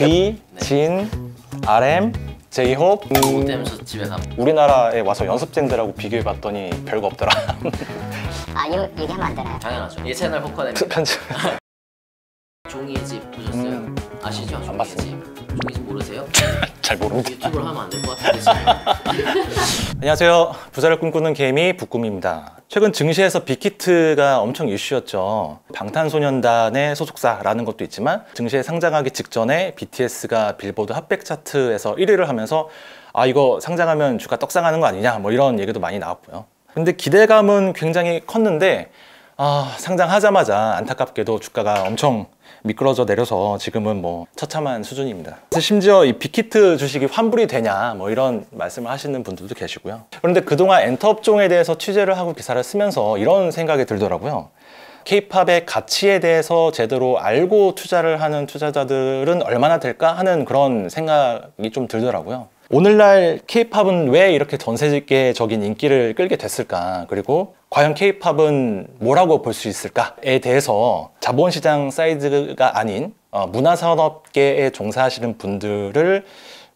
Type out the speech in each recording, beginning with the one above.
B, 네. 진, RM, 제이홉. 그것 때문에 저 집에 가. 우리나라에 와서 연습생들하고 비교해봤더니 별거 없더라. 아 이거 얘기하면 안 되나요? 당연하죠. 이 채널 포커냅니다. 편집. 종이의 집 보셨어요? 아시죠? 종이의 봤습니다. 집. 종이의 집 모르세요? 잘 모릅니다. 유튜브로 하면 안 될 것 같은데 지금. 안녕하세요. 부자를 꿈꾸는 개미 북꿈입니다. 최근 증시에서 빅히트가 엄청 이슈였죠. 방탄소년단의 소속사라는 것도 있지만 증시에 상장하기 직전에 BTS가 빌보드 핫백 차트에서 1위를 하면서 아 이거 상장하면 주가 떡상하는 거 아니냐 뭐 이런 얘기도 많이 나왔고요. 근데 기대감은 굉장히 컸는데 상장하자마자 안타깝게도 주가가 엄청 미끄러져 내려서 지금은 뭐 처참한 수준입니다. 심지어 이 빅히트 주식이 환불이 되냐 뭐 이런 말씀을 하시는 분들도 계시고요. 그런데 그동안 엔터업종에 대해서 취재를 하고 기사를 쓰면서 이런 생각이 들더라고요. K-팝의 가치에 대해서 제대로 알고 투자를 하는 투자자들은 얼마나 될까 하는 그런 생각이 좀 들더라고요. 오늘날 K-팝은 왜 이렇게 전 세계적인 인기를 끌게 됐을까? 그리고 과연 K-팝은 뭐라고 볼 수 있을까에 대해서 자본시장 사이즈가 아닌 문화산업계에 종사하시는 분들을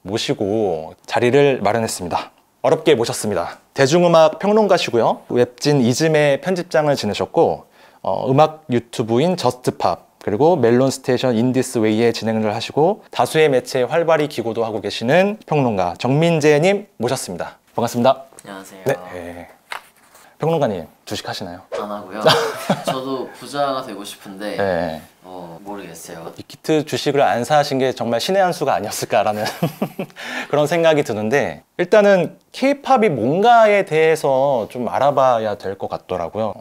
모시고 자리를 마련했습니다. 어렵게 모셨습니다. 대중음악 평론가시고요. 웹진 이즘의 편집장을 지내셨고 음악 유튜브인 저스트팝 그리고 멜론 스테이션 인디스웨이의 진행을 하시고 다수의 매체에 활발히 기고도 하고 계시는 평론가 정민재님 모셨습니다. 반갑습니다. 안녕하세요. 네. 평론가님 주식 하시나요? 안 하고요. 저도 부자가 되고 싶은데 네. 모르겠어요. 빅히트 주식을 안 사신 게 정말 신의 한 수가 아니었을까라는 그런 생각이 드는데 일단은 K-팝이 뭔가에 대해서 좀 알아봐야 될 것 같더라고요.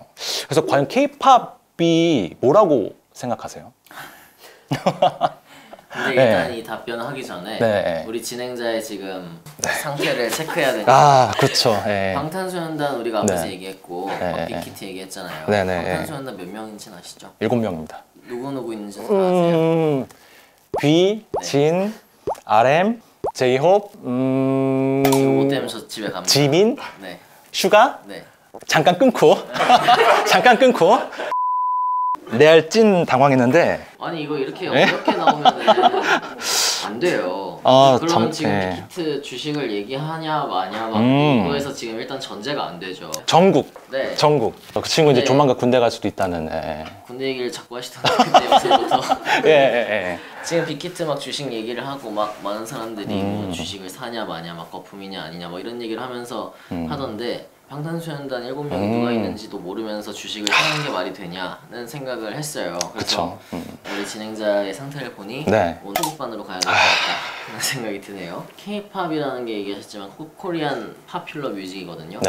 그래서 과연 K-팝이 뭐라고 생각하세요? 근데 일단 이 답변을 하기 전에 우리 진행자의 지금 상태를 체크해야 되니까. 그렇죠. 방탄소년단 우리가 앞에서 얘기했고 빅히트 얘기했잖아요. 방탄소년단 몇 명인지는 아시죠? 7명입니다. 누구 있는지 다 아세요? B, 진, RM, 제이홉, 이거 때문에 저 집에 갑니다. 지민, 네. 슈가, 네. 잠깐 끊고 레알 찐 당황했는데 아니 이거 이렇게 어렵게 나오면은 안 돼요. 그러면 지금 빅히트 주식을 얘기하냐 마냐가 이거에서 지금 일단 전제가 안 되죠. 전국. 네. 전국. 그 친구 이제 조만간 군대 갈 수도 있다는. 군대 얘기를 자꾸 하시던데 그때 요새부터. 지금 빅히트 막 주식 얘기를 하고 막 많은 사람들이 뭐 주식을 사냐 마냐 막 거품이냐 아니냐 뭐 이런 얘기를 하면서 하던데 방탄소년단 7명이 누가 있는지도 모르면서 주식을 사는 게 말이 되냐는 생각을 했어요. 그래서 우리 진행자의 상태를 보니 오늘 초급반으로 가야 될 것 같다는 생각이 드네요. K-팝이라는 게 얘기하셨지만 코리안 파퓰러 뮤직이거든요.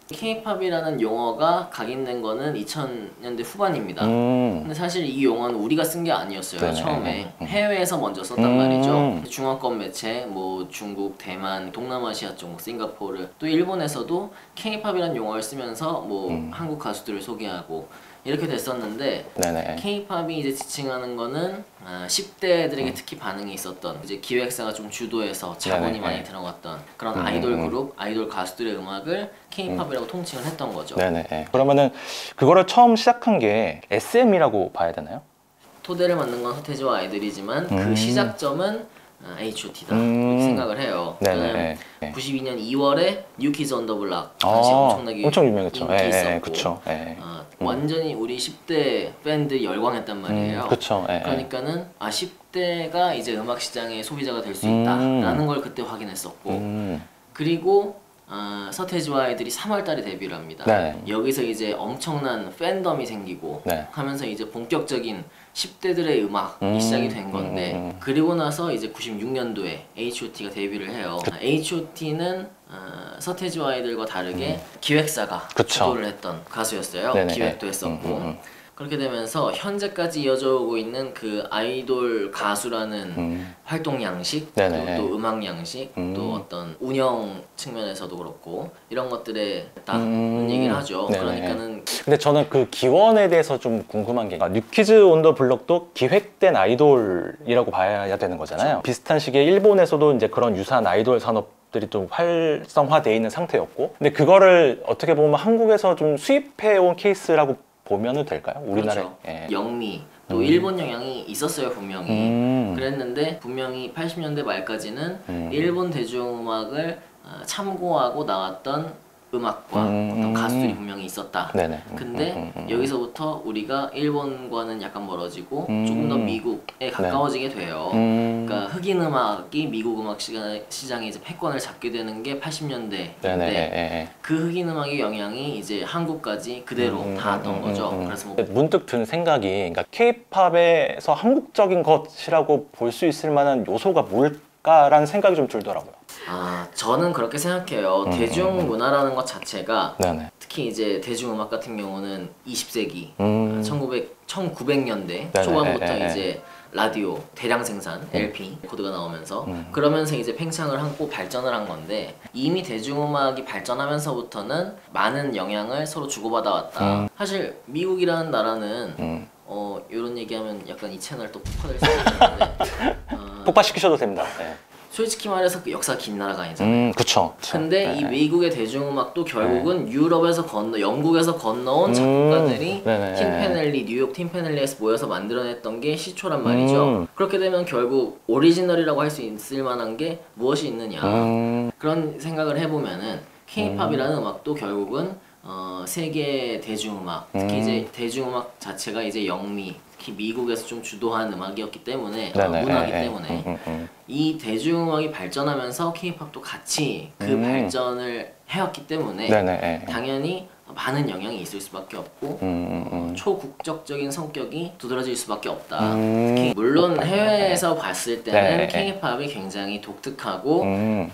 K-팝이라는 용어가 각인된 거는 2000년대 후반입니다. 근데 사실 이 용어는 우리가 쓴 게 아니었어요. 처음에 해외에서 먼저 썼단 말이죠. 중화권 매체, 뭐 중국, 대만, 동남아시아 쪽, 싱가포르, 또 일본에서도 K-팝이라는 용어를 쓰면서 뭐 한국 가수들을 소개하고 이렇게 됐었는데 K-팝이 이제 지칭하는 거는 10대들에게 특히 반응이 있었던 이제 기획사가 좀 주도해서 자본이 많이 들어갔던 그런 아이돌 그룹, 아이돌 가수들의 음악을 K-팝이라고 통칭을 했던 거죠. 그러면은 그거를 처음 시작한 게 SM이라고 봐야 되나요? 토대를 만든 건 서태지와 아이들이지만 그 시작점은 H.O.T다 이렇게 생각을 해요. 92년 2월에 New Kids on the Block 당시 엄청 유명했죠. 인기 있었고 완전히 우리 10대 팬들이 열광했단 말이에요. 그러니까는 10대가 이제 음악 시장의 소비자가 될 수 있다라는 걸 그때 확인했었고 그리고 서태지와 아이들이 3월달에 데뷔를 합니다. 여기서 이제 엄청난 팬덤이 생기고 하면서 이제 본격적인 10대들의 음악이 시작이 된 건데 그리고 나서 이제 96년도에 H.O.T가 데뷔를 해요. H.O.T는 서태지와 아이들과 다르게 기획사가 주도를 했던 가수였어요. 기획도 했었고 그렇게 되면서 현재까지 이어져 오고 있는 그 아이돌 가수라는 활동 양식, 그리고 또 음악 양식, 또 어떤 운영 측면에서도 그렇고 이런 것들에 있다는 얘기를 하죠. 그러니까는 근데 저는 그 기원에 대해서 좀 궁금한 게 뉴키즈 온 더 블럭도 기획된 아이돌이라고 봐야 되는 거잖아요. 비슷한 시기에 일본에서도 이제 그런 유사한 아이돌 산업 들이 좀 활성화되어 있는 상태였고 근데 그거를 어떻게 보면 한국에서 좀 수입해 온 케이스라고 보면은 될까요? 우리나라에 영미, 또 일본 영향이 있었어요 분명히. 그랬는데 분명히 80년대 말까지는 일본 대중음악을 참고하고 나왔던 음악과 어떤 가수들이 분명히 있었다. 네네. 근데 여기서부터 우리가 일본과는 약간 멀어지고 조금 더 미국에 가까워지게 돼요. 그러니까 흑인 음악이 미국 음악 시장에 이제 패권을 잡게 되는 게 80년대인데 그 흑인 음악의 영향이 이제 한국까지 그대로 닿았던 거죠. 그래서 뭐 문득 든 생각이, 그러니까 K-팝에서 한국적인 것이라고 볼 수 있을 만한 요소가 뭘까라는 생각이 좀 들더라고요. 저는 그렇게 생각해요. 대중문화라는 것 자체가 네네. 특히 이제 대중음악 같은 경우는 20세기 1900년대 초반부터 이제 라디오 대량 생산 LP 코드가 나오면서 그러면서 이제 팽창을 하고 발전을 한 건데 이미 대중음악이 발전하면서부터는 많은 영향을 서로 주고받아 왔다. 사실 미국이라는 나라는 이런 얘기하면 약간 이 채널 또 폭파될 수 있는데 폭파시키셔도 됩니다. 네. 솔직히 말해서 그 역사 긴 나라가 아니잖아요. 그쵸. 근데 이 미국의 대중음악도 결국은 유럽에서 영국에서 건너온 작곡가들이 팀페넬리, 뉴욕 팀페넬리에서 모여서 만들어냈던 게 시초란 말이죠. 그렇게 되면 결국 오리지널이라고 할 수 있을 만한 게 무엇이 있느냐. 그런 생각을 해보면은 K-팝이라는 음악도 결국은 세계 대중음악, 특히 이제 대중음악 자체가 이제 영미, 특히 미국에서 좀 주도한 음악이었기 때문에 문화이기 때문에 이 대중음악이 발전하면서 K-팝도 같이 그 발전을 해왔기 때문에 당연히 많은 영향이 있을 수밖에 없고 초국적적인 성격이 두드러질 수밖에 없다. 특히 물론 해외에서 봤을 때는 K-팝이 굉장히 독특하고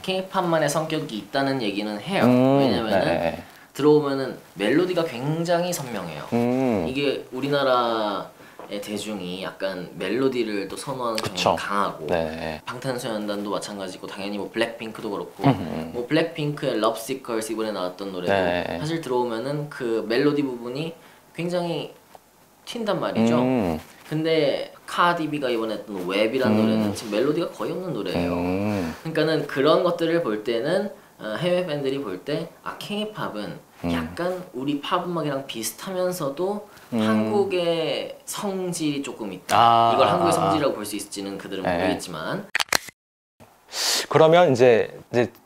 K-팝만의 성격이 있다는 얘기는 해요. 왜냐면은 들어오면은 멜로디가 굉장히 선명해요. 이게 우리나라의 대중이 약간 멜로디를 또 선호하는 경향이 강하고 방탄소년단도 마찬가지고 당연히 뭐 블랙핑크도 그렇고 뭐 블랙핑크의 Love Seekers 이번에 나왔던 노래도 사실 들어오면은 그 멜로디 부분이 굉장히 튄단 말이죠. 근데 카디비가 이번에 했던 웹이라는 노래는 지금 멜로디가 거의 없는 노래예요. 그러니까는 그런 것들을 볼 때는 해외 팬들이 볼 때 K-팝은 약간 우리 팝 음악이랑 비슷하면서도 한국의 성질이 조금 있다. 이걸 한국의 성질이라고 볼 수 있을지는 그들은 모르겠지만 그러면 이제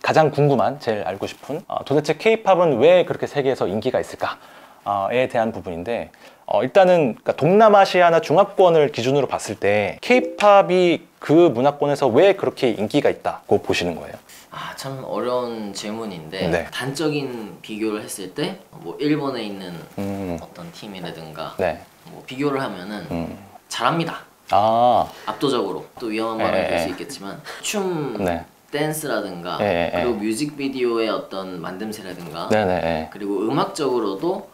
가장 궁금한, 제일 알고 싶은 도대체 K-팝은 왜 그렇게 세계에서 인기가 있을까에 대한 부분인데 일단은 그러니까 동남아시아나 중화권을 기준으로 봤을 때 K-팝이 그 문화권에서 왜 그렇게 인기가 있다고 보시는 거예요? 참 어려운 질문인데 단적인 비교를 했을 때 뭐 일본에 있는 어떤 팀이라든가 뭐 비교를 하면은 잘합니다. 압도적으로. 또 위험한 말을 될 수 있겠지만 춤, 댄스라든가 그리고 뮤직비디오의 어떤 만듦새라든가 그리고 음악적으로도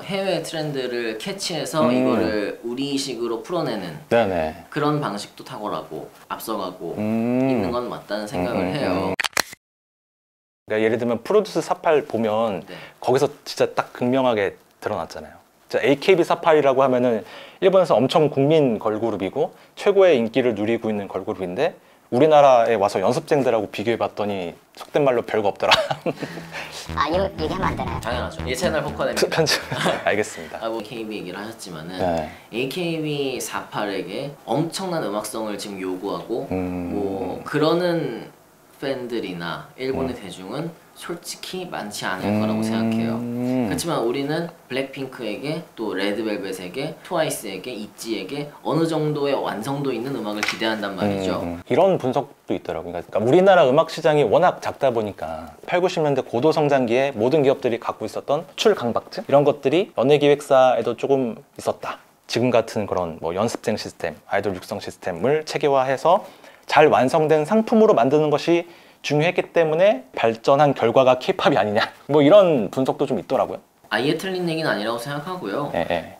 해외 트렌드를 캐치해서 이거를 우리식으로 풀어내는 그런 방식도 탁월하고 앞서가고 있는 건 맞다는 생각을 해요. 그러니까 예를 들면 프로듀스 48 보면 거기서 진짜 딱 극명하게 드러났잖아요. AKB48이라고 하면은 일본에서 엄청 국민 걸그룹이고 최고의 인기를 누리고 있는 걸그룹인데 우리나라에 와서 연습생들하고 비교해봤더니 속된 말로 별거 없더라. 이거 얘기하면 안 되나요? 당연하죠. 이 채널 폭파됩니다. 편집. 알겠습니다. 뭐 AKB 얘기를 하셨지만은 AKB48에게 엄청난 음악성을 지금 요구하고 뭐 그러는 팬들이나 일본의 대중은 솔직히 많지 않을 거라고 생각해요. 그렇지만 우리는 블랙핑크에게 또 레드벨벳에게 트와이스에게 있지에게 어느 정도의 완성도 있는 음악을 기대한단 말이죠. 이런 분석도 있더라고요. 그러니까 우리나라 음악 시장이 워낙 작다 보니까 8, 90년대 고도 성장기에 모든 기업들이 갖고 있었던 출 강박증 이런 것들이 연예기획사에도 조금 있었다. 지금 같은 그런 뭐 연습생 시스템, 아이돌 육성 시스템을 체계화해서 잘 완성된 상품으로 만드는 것이 중요했기 때문에 발전한 결과가 K-팝이 아니냐 뭐 이런 분석도 좀 있더라고요. 아예 틀린 얘기는 아니라고 생각하고요.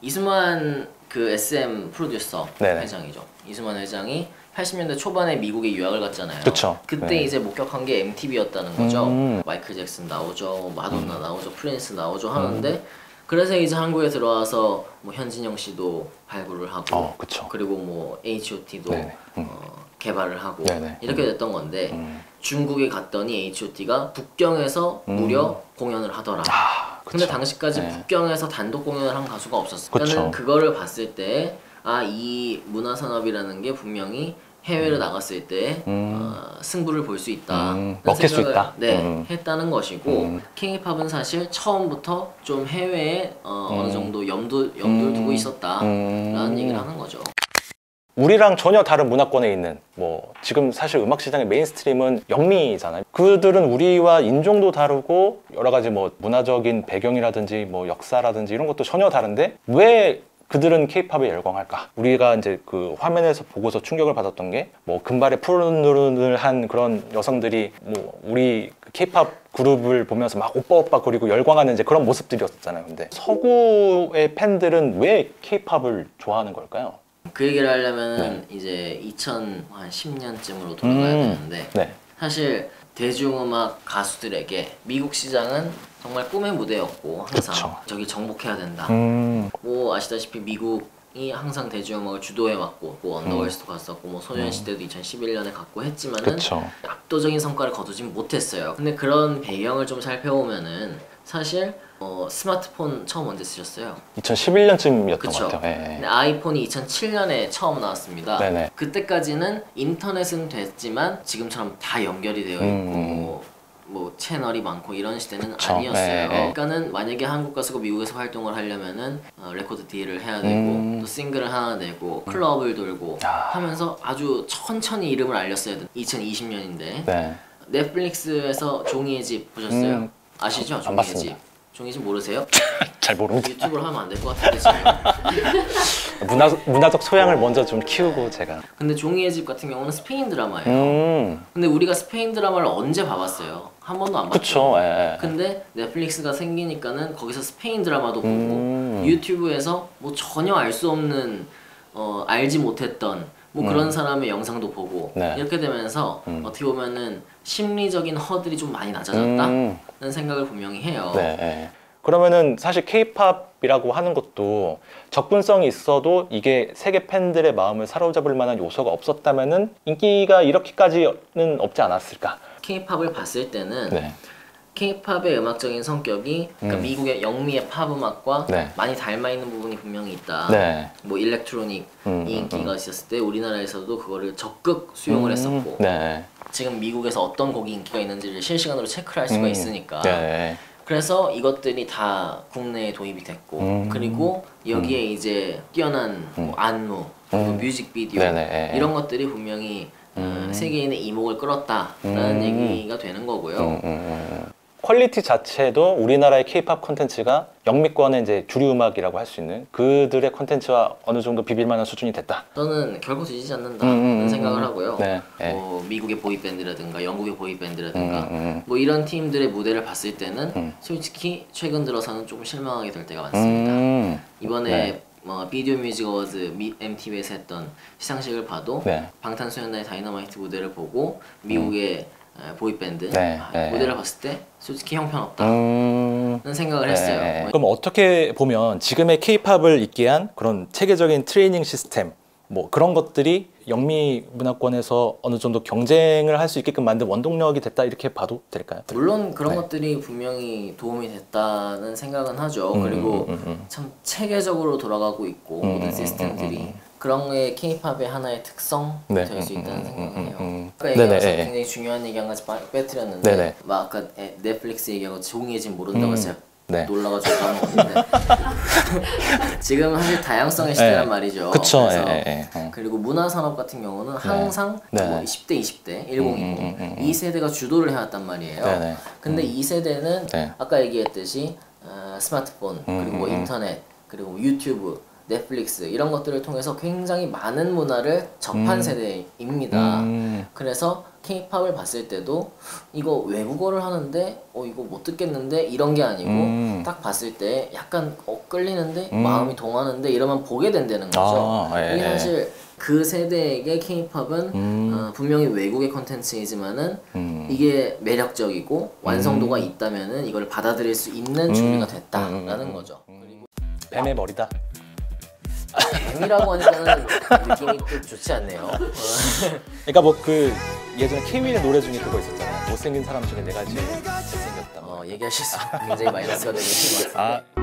이수만 그 SM 프로듀서 회장이죠. 이수만 회장이 80년대 초반에 미국에 유학을 갔잖아요. 그때 이제 목격한 게 MTV였다는 거죠. 마이클 잭슨 나오죠, 마돈나 나오죠, 프린스 나오죠 하는데 그래서 이제 한국에 들어와서 뭐 현진영 씨도 발굴을 하고 그리고 뭐 H.O.T도 개발을 하고 이렇게 됐던 건데 중국에 갔더니 H.O.T가 북경에서 무려 공연을 하더라. 근데 당시까지 북경에서 단독 공연을 한 가수가 없었어. 그러니까 그거를 봤을 때 이 문화산업이라는 게 분명히 해외로 나갔을 때 승부를 볼 수 있다. 먹힐 수 있다. 네, 했다는 것이고 K-팝은 사실 처음부터 좀 해외에 어느 정도 염두를 두고 있었다라는 얘기를 하는 거죠. 우리랑 전혀 다른 문화권에 있는 뭐 지금 사실 음악 시장의 메인스트림은 영미잖아요. 그들은 우리와 인종도 다르고 여러 가지 뭐 문화적인 배경이라든지 뭐 역사라든지 이런 것도 전혀 다른데 왜 그들은 케이팝에 열광할까? 우리가 이제 그 화면에서 보고서 충격을 받았던 게 뭐 금발에 푸른 눈을 한 그런 여성들이 뭐 우리 케이팝 그룹을 보면서 막 오빠 거리고 열광하는 이제 그런 모습들이었잖아요. 근데 서구의 팬들은 왜 케이팝을 좋아하는 걸까요? 그 얘기를 하려면 이제 2010년쯤으로 돌아가야 되는데 사실 대중음악 가수들에게 미국 시장은 정말 꿈의 무대였고 항상 저기 정복해야 된다. 뭐 아시다시피 미국이 항상 대중음악을 주도해왔고 뭐 언더걸스도 갔었고 뭐 소년시대도 2011년에 갔고 했지만은 압도적인 성과를 거두진 못했어요. 근데 그런 배경을 좀 살펴보면은 사실 스마트폰 처음 언제 쓰셨어요? 2011년쯤이었던 것 같아요. 근데 아이폰이 2007년에 처음 나왔습니다. 그때까지는 인터넷은 됐지만 지금처럼 다 연결이 되어 있고 뭐 채널이 많고 이런 시대는 아니었어요. 그러니까는 만약에 한국 가수가 미국에서 활동을 하려면은 레코드 딜을 해야 되고 또 싱글을 하나 내고 클럽을 돌고 하면서 아주 천천히 이름을 알렸어야 돼. 2020년인데 넷플릭스에서 종이의 집 보셨어요? 아시죠? 종이의 집. 종이의 집 모르세요? 잘 모릅니다. 유튜브로 하면 안 될 것 같은데 지금. 문화적 소양을 먼저 좀 키우고 제가. 근데 종이의 집 같은 경우는 스페인 드라마예요. 근데 우리가 스페인 드라마를 언제 봐봤어요? 한 번도 안 봤죠. 그쵸. 근데 넷플릭스가 생기니까는 거기서 스페인 드라마도 보고 유튜브에서 뭐 전혀 알 수 없는 알지 못했던 뭐 그런 사람의 영상도 보고 이렇게 되면서 어떻게 보면은 심리적인 허들이 좀 많이 낮아졌다는 생각을 분명히 해요. 그러면은 사실 K-팝이라고 하는 것도 접근성이 있어도 이게 세계 팬들의 마음을 사로잡을 만한 요소가 없었다면은 인기가 이렇게까지는 없지 않았을까? K-팝을 봤을 때는 K-팝의 음악적인 성격이 그러니까 미국의 영미의 팝 음악과 많이 닮아 있는 부분이 분명히 있다. 뭐 일렉트로닉이 인기가 있었을 때 우리나라에서도 그거를 적극 수용을 했었고 지금 미국에서 어떤 곡이 인기가 있는지를 실시간으로 체크를 할 수가 있으니까 그래서 이것들이 다 국내에 도입이 됐고 그리고 여기에 이제 뛰어난 뭐 안무, 그리고 뮤직비디오 이런 것들이 분명히 세계인의 이목을 끌었다라는 얘기가 되는 거고요. 퀄리티 자체도 우리나라의 K-팝 콘텐츠가 영미권의 이제 주류 음악이라고 할 수 있는 그들의 콘텐츠와 어느 정도 비빌 만한 수준이 됐다. 저는 결코 뒤지지 않는다는 생각을 하고요. 뭐 미국의 보이밴드라든가 영국의 보이밴드라든가 뭐 이런 팀들의 무대를 봤을 때는 솔직히 최근 들어서는 조금 실망하게 될 때가 많습니다. 이번에 비디오 뮤직 어워즈 MTV에서 했던 시상식을 봐도 방탄소년단의 다이너마이트 무대를 보고 미국의 보이밴드 무대를 봤을 때 솔직히 형편없다는 생각을 했어요. 그럼 어떻게 보면 지금의 K-팝을 있게 한 그런 체계적인 트레이닝 시스템 뭐 그런 것들이 영미 문화권에서 어느 정도 경쟁을 할 수 있게끔 만든 원동력이 됐다 이렇게 봐도 될까요? 물론 그런 것들이 분명히 도움이 됐다는 생각은 하죠. 그리고 참 체계적으로 돌아가고 있고 모든 시스템들이 그런 게 K-팝의 하나의 특성 될 수 있다는 생각을 해요. 아까 얘기하면서 굉장히 중요한 얘기 한 가지 빼뜨렸는데 막 아까 넷플릭스 얘기하고 종이의 집 모른다고 했어요. 놀라가지고 하는 건데 지금 사실 다양성의 시대란 말이죠. 그쵸. 그리고 문화산업 같은 경우는 항상 뭐 10대, 20대, 1020 이 세대가 주도를 해왔단 말이에요. 근데 이 세대는 아까 얘기했듯이 스마트폰 그리고 뭐 인터넷 그리고 유튜브 넷플릭스 이런 것들을 통해서 굉장히 많은 문화를 접한 세대입니다. 그래서 K-팝을 봤을 때도 이거 외국어를 하는데 이거 못 듣겠는데 이런 게 아니고 딱 봤을 때 약간 끌리는데 마음이 동하는데 이러면 보게 된다는 거죠. 이게 사실 그 세대에게 K-팝은 분명히 외국의 컨텐츠이지만은 이게 매력적이고 완성도가 있다면은 이걸 받아들일 수 있는 준비가 됐다라는 거죠. 그리고 뱀의 머리다. 뱀이라고 하니까는 느낌이 또 좋지 않네요. 그러니까 뭐 그 예전에 케이윌의 노래 중에 그거 있었잖아요. 못생긴 사람 중에 내가 제일 잘생겼다. 얘기하실수록 굉장히 마이너스가 되는 것 같은데.